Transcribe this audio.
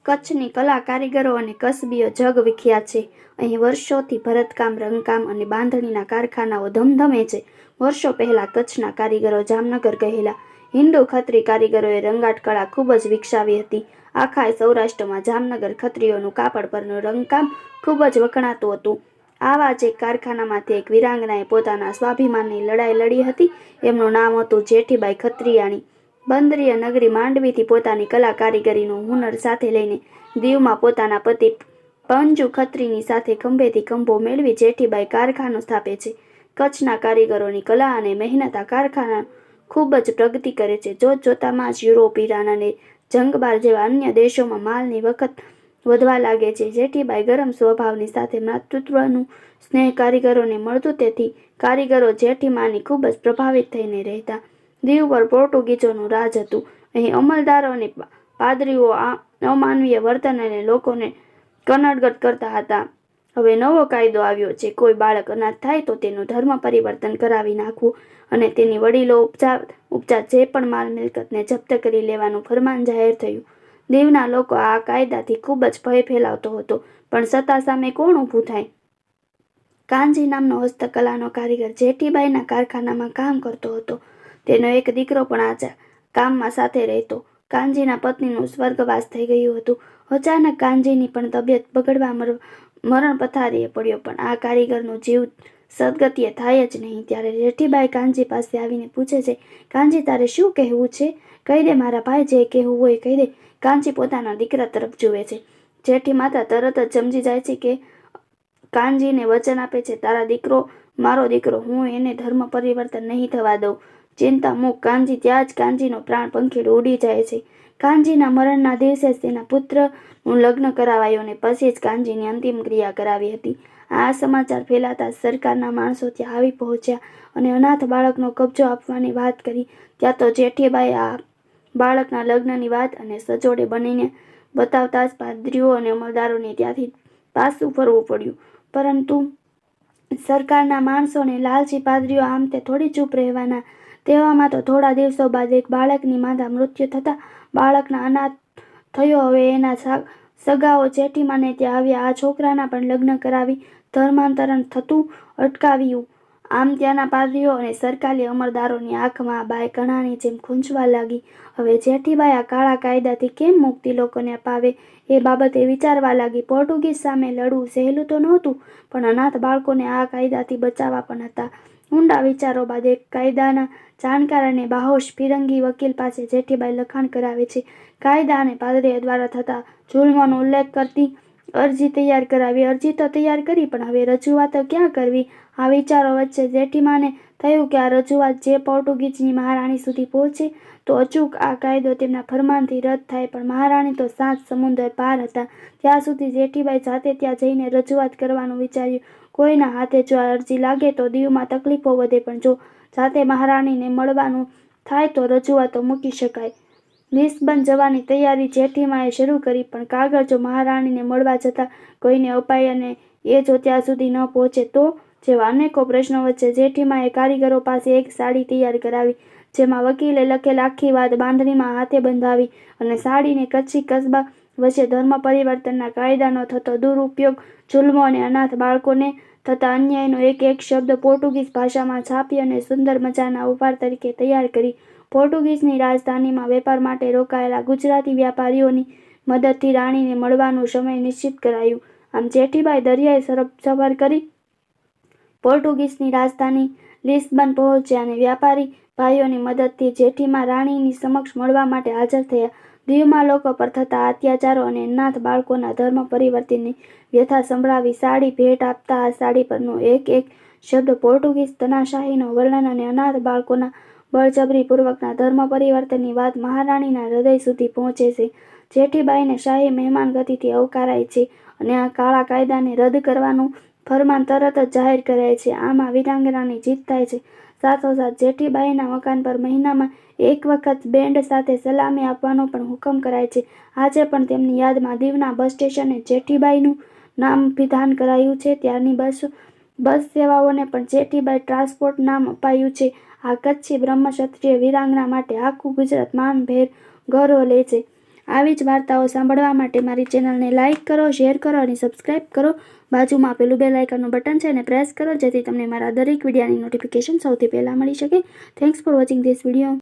કચ્છની કલા કારીગરો અને કસબીઓ જગ વિખ્યાત છે. અહીં વર્ષોથી ભરતકામ, રંગકામ અને બાંધણીના કારખાનાઓ ધમધમે છે. વર્ષો પહેલા કચ્છના કારીગરો જામનગર ગયેલા. હિન્દુ ખત્રી કારીગરોએ રંગાટ કળા ખૂબ જ વિકસાવી હતી. આખા સૌરાષ્ટ્રમાં જામનગર ખત્રીઓનું કાપડ પરનું રંગકામ ખૂબ જ વખણાતું હતું. આવા જ એક કારખાનામાંથી એક વીરાંગનાએ પોતાના સ્વાભિમાનની લડાઈ લડી હતી. એમનું નામ હતું જેઠીબાઈ ખત્રીયાણી. બંદરીય નગરી માંડવીથી પોતાની કલા કારીગરીનું હુનર સાથે લઈને દીવમાં પોતાના પતિ પંજુ ખત્રીની સાથે ખંભેથી ખંભો મેળવી જેઠીબાઈ કારખાનું સ્થાપે છે. કચ્છના કારીગરોની કલા અને મહેનત આ કારખાના ખૂબ જ પ્રગતિ કરે છે. જોતજોતામાં જ યુરોપ, ઈરાન અને જંગબાર જેવા અન્ય દેશોમાં માલની વખત વધવા લાગે છે. જેઠીબાઈ ગરમ સ્વભાવની સાથે માતૃત્વનું સ્નેહ કારીગરોને મળતું, તેથી કારીગરો જેઠીમાની ખૂબ જ પ્રભાવિત થઈને રહેતા. દીવ પર પોર્ટુગીઝોનું રાજ હતું. અહીં અમલદારો અને પાદરીઓ અમાનવીય વર્તન અને લોકોને કનડગત કરતા હતા. હવે નવો કાયદો આવ્યો છે. કોઈ બાળક અનાથ થાય તો તેનું ધર્મ પરિવર્તન કરાવી નાખવું અને તેની વડીલો ઉપચાર જે પણ માલ મિલકતને જપ્ત કરી લેવાનું ફરમાન જાહેર થયું. દીવના લોકો આ કાયદાથી ખૂબ જ ભય ફેલાવતો હતો, પણ સત્તા સામે કોણ ઊભું થાય? કાનજી નામનો હસ્તકલાનો કારીગર જેઠીબાઈના કારખાનામાં કામ કરતો હતો. તેનો એક દીકરો પણ આ કામમાં સાથે રહેતો. કાનજીના પત્નીનું સ્વર્ગવાસ થઈ ગયું હતું. અચાનક કાનજીની પણ તબિયત બગડવા મરણ પથારીએ પડ્યો, પણ આ કારીગરનો જીવ સદગતિએ થાય જ નહીં. ત્યારે જેઠીબાઈ કાનજી પાસે આવીને પૂછે છે, કાનજી, તારે શું કહેવું છે? કહી દે મારા ભાઈ, જે કહેવું હોય કહી દે. કાનજી પોતાના દીકરા તરફ જુએ છે. જેઠી માતા તરત જ સમજી જાય છે કે કાનજીને વચન આપે છે, તારા દીકરો મારો દીકરો, હું એને ધર્મ પરિવર્તન નહીં થવા દઉં. ચિંતા મૂક કાનજી. ત્યાં જ કાનજીનો પ્રાણ પંખીડો ઉડી જાય છે. કાનજીના મરણના દિવસે જ તેના પુત્રનું લગ્ન કરાવાયું અને પછી જ કાનજીની અંતિમ ક્રિયા કરાવી હતી. આ સમાચાર ફેલાતા સરકારના માણસો ત્યાં આવી પહોંચ્યા અને અનાથ બાળકનો કબજો આપવાની વાત કરી. ત્યાં તો જેઠીબાઈ આ બાળકના લગ્નની વાત અને સજોડે બનીને બતાવતા જ પાદરીઓ અને અમલદારોને ત્યાંથી પાછું ફરવું પડ્યું. પરંતુ સરકારના માણસોને લાલચી પાદરીઓ આમ તે થોડી ચૂપ રહેવાના. તેવામાં તો થોડા દિવસો બાદ એક બાળકની માતા મૃત્યુ થતાં બાળકના અનાથ થયો. હવે એના સગાઓ જેઠીમાને ત્યાં આવ્યા. આ છોકરાના પણ લગ્ન કરાવી ધર્માંતરણ થતું અટકાવ્યું. આમ ત્યાંના પાદરીઓ અને સરકારી અમલદારોની આંખમાં બાઈ કણાની જેમ ખૂંચવા લાગી. હવે જેઠીબાઈ આ કાળા કાયદાથી કેમ મુક્તિ લોકોને અપાવે એ બાબતે વિચારવા લાગી. પોર્ટુગીઝ સામે લડવું સહેલું તો નહોતું, પણ અનાથ બાળકોને આ કાયદાથી બચાવવા પણ હતા. ઊંડા વિચારો બાદ એક કાયદાના જાણકાર અને બાહોશ ફિરંગી વકીલ પાસે જેઠીબાઈ લખાણ કરાવે છે. કાયદા અને પાદરીઓ દ્વારા થતા જુલ્મનો ઉલ્લેખ કરતી અરજી તૈયાર કરાવી. અરજી તો તૈયાર કરી, પણ હવે રજૂઆતો ક્યાં કરવી? આ વિચારો વચ્ચે જેઠીમાને થયું કે આ રજૂઆત જે પોર્ટુગીઝની મહારાણી સુધી પહોંચે તો અચૂક આ કાયદો તેમના ફરમાનથી રદ થાય. પણ મહારાણી તો 7 સમુદ્ર પાર હતા. ત્યાં સુધી જેઠીબાઈ જાતે ત્યાં જઈને રજૂઆત કરવાનું વિચાર્યું. કોઈના હાથે જો આ અરજી લાગે તો દીવમાં તકલીફો વધે, પણ જો જાતે મહારાણીને મળવાનું થાય તો રજૂઆતો મૂકી શકાય. લિસ્બન જવાની તૈયારી જેઠીમાએ શરૂ કરી, પણ કાગળ જો મહારાણીને મળવા જતાં કોઈને અપાય અને એ જો ત્યાં સુધી ન પહોંચે તો? જેવા અનેકો પ્રશ્નો વચ્ચે જેઠીમાએ કારીગરો પાસે એક સાડી તૈયાર કરાવી, જેમાં વકીલે લખેલ આખી વાત બાંધણીમાં હાથે બંધાવી અને સાડીને કચ્છી કસબા વચ્ચે ધર્મ પરિવર્તનના કાયદાનો થતો દુરુપયોગ, જુલ્મો અને અનાથ બાળકોને થતા અન્યાયનો એક એક શબ્દ પોર્ટુગીઝ ભાષામાં છાપી અને સુંદર મજાના ઉપહાર તરીકે તૈયાર કરી પોર્ટુગીઝની રાજધાનીમાં વેપાર માટે રોકાયેલા ગુજરાતી વ્યાપારીઓની મદદથી રાણીને મળવાનું સમય નિશ્ચિત કરાયું. આમ જેઠીબાઈ દરિયાઈ સફર કરી પોર્ટુગીઝની રાજધાની લિસ્બન પહોંચ્યા અને વ્યાપારી ભાઈઓની મદદથી જેઠીમા રાણીની સમક્ષ મળવા માટે હાજર થયા. દીવમાં લોકો પર થતા અત્યાચારો અને અનાથ બાળકોના ધર્મ પરિવર્તનની વ્યથા સંભળાવી. સાડી ભેટ આપતા આ સાડી પરનો એક એક શબ્દ પોર્ટુગીઝ તનાશાહીનું વર્ણન અને અનાથ બાળકોના બળજબરીપૂર્વકના ધર્મ પરિવર્તનની વાત મહારાણીના હૃદય સુધી પહોંચે છે. જેઠીબાઈને શાહી મહેમાન ગતિથી આવકારાય છે અને આ કાળા કાયદાને રદ કરવાનું ફરમાન તરત જ જાહેર કરાય છે. આમાં વીરાંગનાની જીત થાય છે. સાથોસાથ જેઠીબાઈના મકાન પર મહિનામાં એક વખત બેન્ડ સાથે સલામી આપવાનો પણ હુકમ કરાય છે. આજે પણ તેમની યાદમાં દીવના બસ સ્ટેશને જેઠીબાઈનું નામવિધાન કરાયું છે. ત્યારની બસ સેવાઓને પણ જેઠીબાઈ ટ્રાન્સપોર્ટ નામ અપાયું છે. આ કચ્છી બ્રહ્મક્ષત્રિય વીરાંગના માટે આખું ગુજરાત માનભેર ગૌરવ લે છે. આવી જ વાર્તાઓ સાંભળવા માટે મારી ચેનલને લાઇક કરો, શેર કરો અને સબસ્ક્રાઈબ કરો. બાજુમાં આપેલું બેલ આઇકનનું બટન છે એને પ્રેસ કરો જેથી તમને મારા દરેક વિડીયોની નોટિફિકેશન સૌથી પહેલાં મળી શકે. Thanks for watching this video.